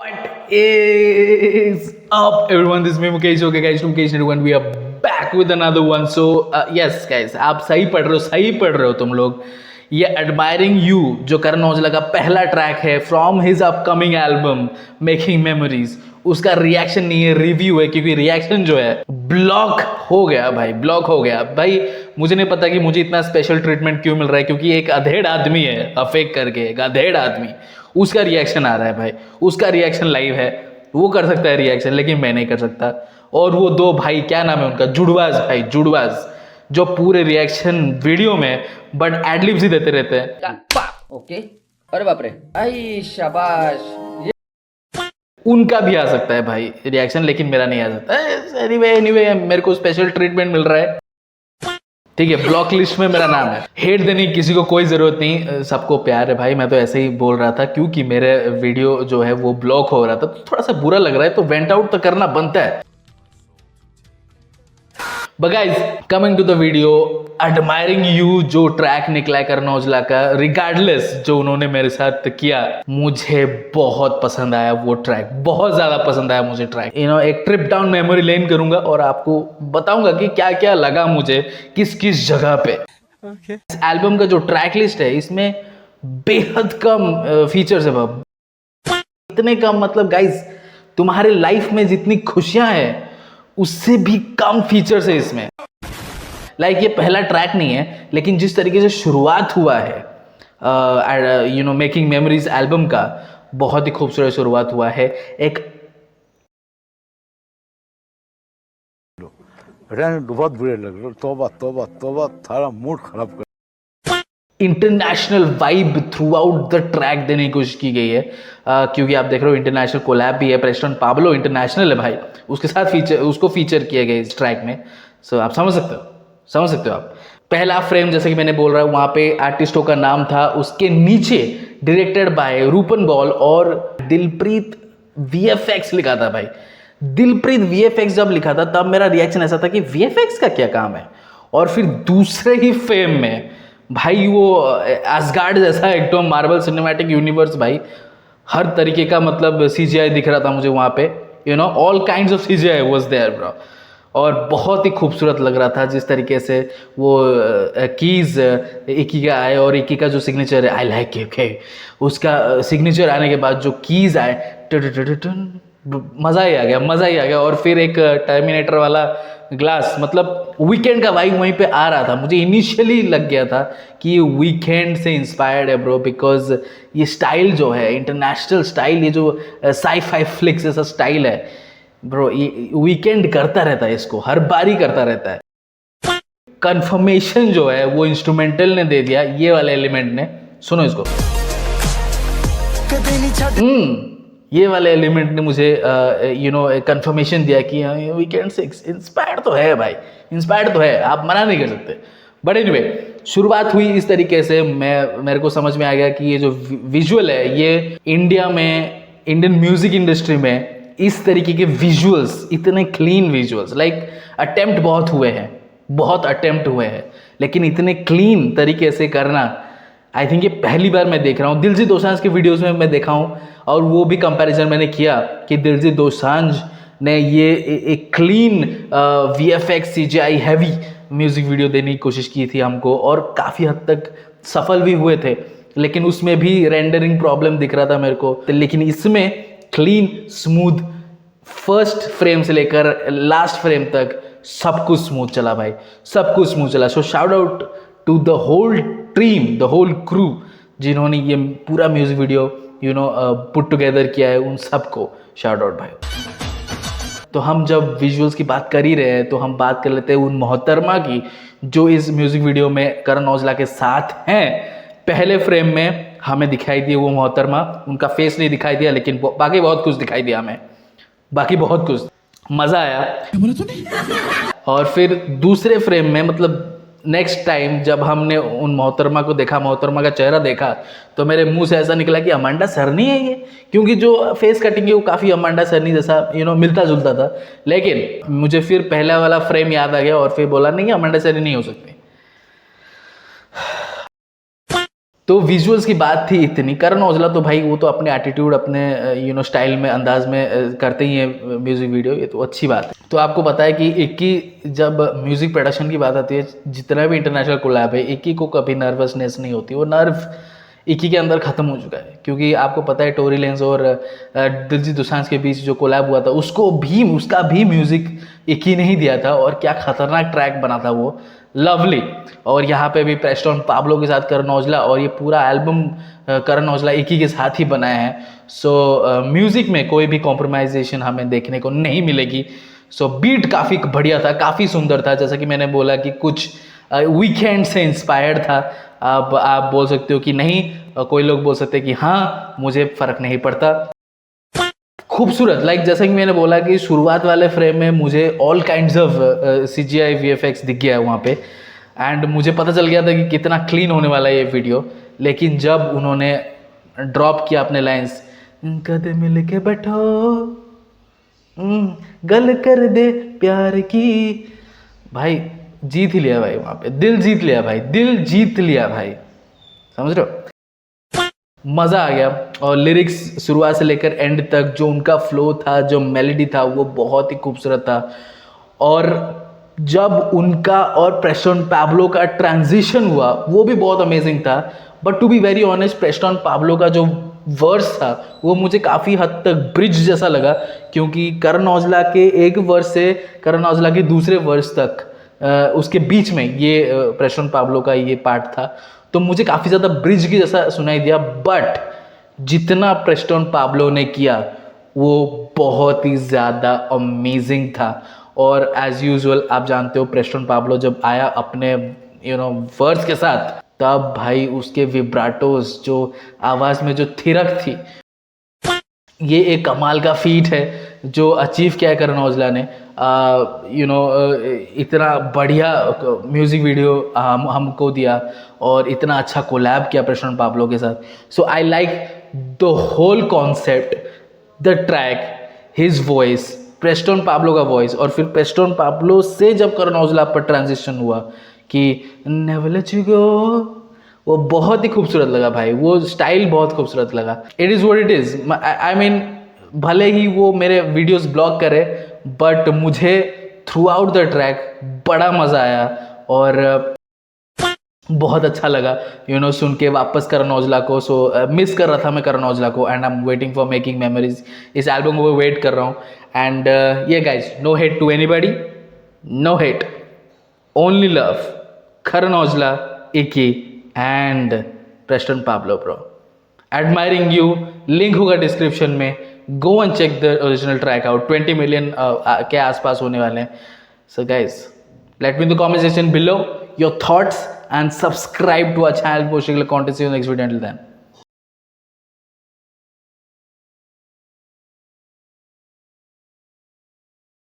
What is up, everyone? This is me, Mukesh. Okay, guys, to Mukesh Network, we are back with another one. So, yes, guys, आप सही पढ़ रहे हो तुम लोग. ये एडमायरिंग यू जो करण औजला का पहला ट्रैक है from his upcoming album making memories, उसका रिएक्शन नहीं है, रिव्यू है. क्योंकि रिएक्शन जो है ब्लॉक हो गया भाई, ब्लॉक हो गया भाई. मुझे नहीं पता कि मुझे इतना स्पेशल ट्रीटमेंट क्यों मिल रहा है, क्योंकि एक अधेड़ आदमी है, अफेक करके एक अधेड़ आदमी, उसका रिएक्शन आ रहा है भाई. उसका रिएक्शन लाइव है, वो कर सकता है रिएक्शन, लेकिन मैं नहीं कर सकता. और वो दो भाई, क्या नाम है उनका, जुड़वाज भाई, जुड़वाज, जो पूरे रिएक्शन वीडियो में बट एडलिप्स ही देते रहते हैं. ओके, अरे बाप रे, आई शाबाश. उनका भी आ सकता है भाई रिएक्शन, लेकिन मेरा नहीं आ सकता. एनीवे मेरे को स्पेशल ट्रीटमेंट मिल रहा है, ठीक है. ब्लॉक लिस्ट में मेरा नाम है. हेट देने की किसी को कोई जरूरत नहीं, सबको प्यार है भाई. मैं तो ऐसे ही बोल रहा था क्योंकि मेरे वीडियो जो है वो ब्लॉक हो रहा था, तो थोड़ा सा बुरा लग रहा है, तो वेंट आउट तो करना बनता है. But guys, coming to the video, admiring you जो ट्रैक निकला है करण औजला का, रिगार्डलेस जो उन्होंने मेरे साथ किया, मुझे बहुत पसंद आया वो ट्रैक, बहुत ज्यादा पसंद आया मुझे ट्रैक. एक ट्रिप डाउन मेमोरी लेन करूंगा और आपको बताऊंगा कि क्या क्या लगा मुझे किस किस जगह पे. इस एल्बम का जो ट्रैक लिस्ट है, इसमें बेहद कम फीचर्स है बाब. इतने कम, मतलब गाइज तुम्हारे लाइफ में जितनी खुशियां हैं उससे भी कम फीचर्स है इसमें. लाइक ये पहला ट्रैक नहीं है, लेकिन जिस तरीके से शुरुआत हुआ है मेकिंग मेमोरीज एल्बम का, बहुत ही खूबसूरत शुरुआत हुआ है. एक बहुत बुरे लग रहे, तौबा तौबा तौबा, थारा मूड खराब कर. International vibe through out the track देने की कोशिश की गई है, क्योंकि आप देख रहे हो इंटरनेशनल कोलैब भी है. प्रेस्टन पाब्लो इंटरनेशनल है भाई, उसके साथ उसको फीचर किया गया इस ट्रैक में. सो आप समझ सकते हो आप. पहला फ्रेम जैसे कि मैंने बोल रहा हूँ, वहाँ पे आर्टिस्टों का नाम था, उसके नीचे डायरेक्टेड बाय रूपन बॉल और दिलप्रीत VFX लिखा था भाई. दिलप्रीत VFX जब लिखा था तब मेरा रिएक्शन ऐसा था कि VFX का क्या काम है. और फिर दूसरे ही फ्रेम में भाई वो एस्गार्ड जैसा एकदम मार्वल सिनेमैटिक यूनिवर्स भाई, हर तरीके का मतलब CGI दिख रहा था मुझे वहाँ पे. All kinds of CGI was there bro. और बहुत ही खूबसूरत लग रहा था जिस तरीके से वो कीज इकी का आए, और इकी का जो सिग्नेचर है, आई लाइक ओके, उसका सिग्नेचर आने के बाद जो कीज आए, मज़ा ही आ गया. और फिर एक टर्मिनेटर वाला ग्लास, मतलब वीकेंड का वाइब वहीं पे आ रहा था. मुझे इनिशियली लग गया था कि ये वीकेंड से इंस्पायर्ड है ब्रो, बिकॉज ये स्टाइल जो है इंटरनेशनल स्टाइल, ये जो साई-फाई फ्लिक्स जैसा स्टाइल है ब्रो, ये वीकेंड करता रहता है, इसको हर बार ही करता रहता है. कंफर्मेशन जो है वो इंस्ट्रूमेंटल ने दे दिया, ये वाले एलिमेंट ने. सुनो इसको, ये वाले एलिमेंट ने मुझे कंफर्मेशन दिया कि वीकेंड से इंस्पायर्ड तो है भाई, इंस्पायर्ड तो है, आप मना नहीं कर सकते. बट एनीवे शुरुआत हुई इस तरीके से, मेरे को समझ में आ गया कि ये जो विजुअल है, ये इंडियन म्यूजिक इंडस्ट्री में इस तरीके के विजुअल्स, इतने क्लीन विजुअल्स, लाइक अटेम्प्ट बहुत अटेम्प्ट हुए हैं, लेकिन इतने क्लीन तरीके से करना, आई थिंक ये पहली बार मैं देख रहा हूँ. दिलजीत दोसांझ के वीडियोस में मैं देखा हूँ, और वो भी कंपैरिजन मैंने किया कि दिलजीत दोसांझ ने ये एक clean VFX CGI heavy music video देने की कोशिश की थी हमको, और काफ़ी हद तक सफल भी हुए थे, लेकिन उसमें भी रेंडरिंग प्रॉब्लम दिख रहा था मेरे को. लेकिन इसमें क्लीन स्मूथ, फर्स्ट फ्रेम से लेकर लास्ट फ्रेम तक सब कुछ स्मूथ चला भाई, सब कुछ स्मूथ चला. So shout out to the whole team, the whole crew, जिन्होंने ये पूरा म्यूजिक वीडियो पुट टुगेदर किया है, उन सबको शाउट आउट भाई. तो हम जब विजुअल्स की बात कर ही रहे हैं, तो हम बात कर लेते हैं उन मोहतरमा की जो इस म्यूजिक वीडियो में करण औजला के साथ हैं. पहले फ्रेम में हमें दिखाई दी वो मोहतरमा, उनका फेस नहीं दिखाई दिया, लेकिन बाकी बहुत कुछ दिखाई दिया हमें, बाकी बहुत कुछ. मज़ा आया. और फिर दूसरे फ्रेम में, मतलब नेक्स्ट टाइम जब हमने उन मोहतरमा को देखा, मोहतरमा का चेहरा देखा, तो मेरे मुंह से ऐसा निकला कि अमांडा सरनी है ये, क्योंकि जो फेस कटिंग है वो काफ़ी अमांडा सरनी जैसा मिलता जुलता था. लेकिन मुझे फिर पहला वाला फ्रेम याद आ गया, और फिर बोला नहीं, अमांडा सरनी नहीं हो सकती. तो विजुअल्स की बात थी इतनी। करण औजला तो भाई वो तो अपने एटीट्यूड, अपने स्टाइल में, अंदाज में करते ही है म्यूज़िक वीडियो, ये तो अच्छी बात है। तो आपको पता है कि इक्की, जब म्यूज़िक प्रोडक्शन की बात आती है, जितना भी इंटरनेशनल कोलैब है, इक्की को कभी नर्वसनेस नहीं होती। वो नर्व इक्की के अंदर ख़त्म हो चुका है, क्योंकि आपको पता है टोरी लेंस और दिलजीत दोसांझ के बीच जो कोलैब हुआ था, उसका भी म्यूज़िक इक्की ने ही दिया था, और क्या खतरनाक ट्रैक बना था वो, लवली। और यहाँ पे भी प्रेस्टोन पाब्लो के साथ करण औजला, और ये पूरा एल्बम करण औजला इक्की के साथ ही बनाया है। सो म्यूज़िक में कोई भी कॉम्प्रोमाइजेशन हमें देखने को नहीं मिलेगी। सो बीट काफ़ी बढ़िया था, काफ़ी सुंदर था, जैसा कि मैंने बोला कि कुछ वीकेंड से इंस्पायर्ड था। अब आप बोल सकते हो कि नहीं, कोई लोग बोल सकते हैं कि हाँ, मुझे फ़र्क नहीं पड़ता। खूबसूरत, जैसा कि मैंने बोला कि शुरुआत वाले फ्रेम में मुझे all kinds of CGI VFX दिख गया है वहाँ पे, एंड मुझे पता चल गया था कि कितना क्लीन होने वाला है ये वीडियो। लेकिन जब उन्होंने ड्रॉप किया अपने लाइंस, कदे मिल के बैठो, गल कर दे प्यार की, भाई जीत ही लिया भाई, वहाँ पे दिल जीत लिया भाई, दिल जीत लिया भाई, समझ रहे हो? मज़ा आ गया। और लिरिक्स शुरुआत से लेकर एंड तक जो उनका फ्लो था, जो मेलोडी था, वो बहुत ही खूबसूरत था। और जब उनका और प्रेस्टोन पाब्लो का ट्रांजिशन हुआ, वो भी बहुत अमेजिंग था। But to be very honest, Preston Pablo का जो वर्स था वो मुझे काफ़ी हद तक ब्रिज जैसा लगा, क्योंकि करण औजला के एक वर्स से करण औजला के दूसरे वर्स तक उसके बीच में ये प्रेस्टोन पाब्लो का ये पार्ट था, तो मुझे काफ़ी ज़्यादा ब्रिज की जैसा सुनाई दिया। बट जितना प्रेस्टोन पाब्लो ने किया वो बहुत ही ज़्यादा अमेजिंग था। और एज़ यूजुअल आप जानते हो, प्रेस्टोन पाब्लो जब आया अपने वर्ड्स के साथ, तब भाई उसके विब्राटोस, जो आवाज़ में जो थिरक थी, ये एक कमाल का फीट है जो अचीव किया है करण औजला ने। इतना बढ़िया म्यूज़िक वीडियो हमको दिया, और इतना अच्छा कोलैब किया प्रेस्टोन पाब्लो के साथ। So I like the whole concept, the track, his voice, Preston Pablo का वॉइस, और फिर प्रेस्टोन पाब्लो से जब करण औजला पर ट्रांजिशन हुआ कि नेवर लेट यू गो, वो बहुत ही खूबसूरत लगा भाई, वो स्टाइल बहुत खूबसूरत लगा। It is what it is. I mean, भले ही वो मेरे वीडियोस ब्लॉक करे, बट मुझे थ्रू आउट द ट्रैक बड़ा मज़ा आया, और बहुत अच्छा लगा सुन के वापस करण औजला को। सो मिस कर रहा था मैं करण औजला को, and I am waiting for making memories. इस एल्बम को वेट कर रहा हूँ। एंड ये guys, no hate to anybody, no hate, only love, Karan Aujla, Ikky and Preston Pablo bro. Admiring you, link होगा डिस्क्रिप्शन में, go and check the original track out. 20 million के आसपास होने वाले हैं। So guys, let me in the comment section below your thoughts and subscribe to our channel for content. See you next video. Until then.